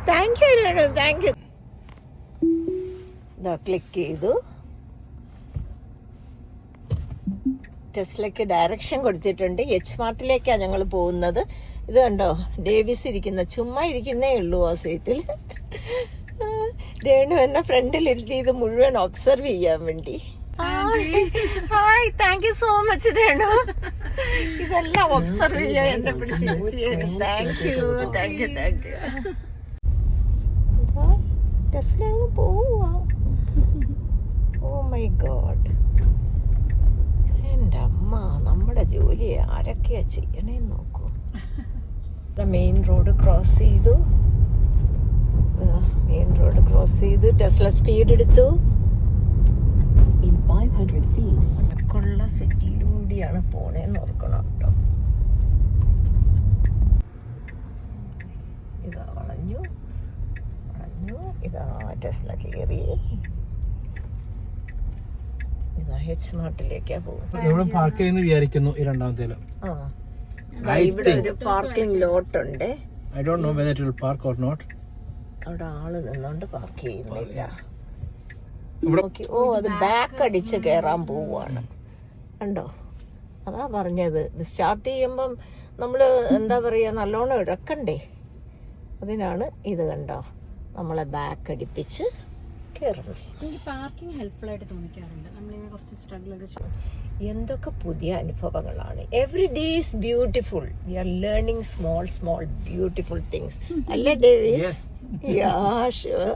Thank you Renu, thank you. ഇതാ click ചെയ്തു. ടെസ്ലയ്ക്ക് direction കൊടുത്തിട്ടുണ്ട്. എച്ച് മാർട്ടിലേക്കാണ് ഞങ്ങൾ പോകുന്നത്. ഇത് കണ്ടോ, ഡേവിസ് ഇരിക്കുന്ന ചുമ്മാ ഇരിക്കുന്നേ ഉള്ളൂ ആ സീറ്റിൽ. രേണു എന്നെ ഫ്രണ്ടിലിരുത്തി ഇത് മുഴുവൻ ഒബ്സർവ് ചെയ്യാൻ വേണ്ടി. Hi, thank you so much Renu. ഇതെല്ലാം ഒബ്സർവ് ചെയ്യാൻ എന്നെ പിടിച്ചിരിക്കുകയാണ്. Thank you, thank you, thank you. ടെസ്ലയാണ് പോവാ. ഓ മൈ ഗോഡ്, എൻ്റെ അമ്മ, നമ്മുടെ ജോലി ആരൊക്കെയാ ചെയ്യണേന്ന് നോക്കൂ. മെയിൻ റോഡ് ക്രോസ് ചെയ്തു. മെയിൻ റോഡ് ക്രോസ് ചെയ്തു. ടെസ്ല സ്പീഡ് എടുത്തു. ുള്ള സിറ്റിയിലൂടെയാണ് പോണേന്ന് ഓർക്കണം കേട്ടോ. ഇതാ വളഞ്ഞു. ഇതാ ടെസ്ല കയറി. ഇതാ എച്ച് മാർട്ടിലേക്കാ പോകുന്നത്. പാർക്ക് ചെയ്യുന്നു വിചാരിക്കുന്നു ഈ രണ്ടാമത്തേലും. ഇവിടെ ഒരു പാർക്കിംഗ് ലോട്ട് ഉണ്ട്. I don't know whether it will park or not. അവിടെ ആള് നിന്നോണ്ട് പാർക്ക് ചെയ്യുന്നില്ല. ഓ, അത് ബാക്ക് അടിച്ച് കയറാൻ പോവാണ്. കണ്ടോ, അതാ പറഞ്ഞത്. ഇത് സ്റ്റാർട്ട് ചെയ്യുമ്പം നമ്മള് എന്താ പറയാ, നല്ലോണം ഇടക്കണ്ടേ. അതിനാണ് ഇത് കണ്ടോ, നമ്മളെ ബാക്ക് അടിപ്പിച്ച് കയറുന്നത്. പാർക്കിംഗ് ഹെൽപ്ഫുൾ ആയിട്ട് തോന്നിക്കാറുണ്ട്. നമ്മളിങ്ങനെ കുറച്ച് സ്ട്രഗിൾ ഒക്കെ. എന്തൊക്കെ പുതിയ അനുഭവങ്ങളാണ്. Every day is beautiful. We are learning small beautiful things. അല്ലേ ഡേവിസ്? Yeah sure.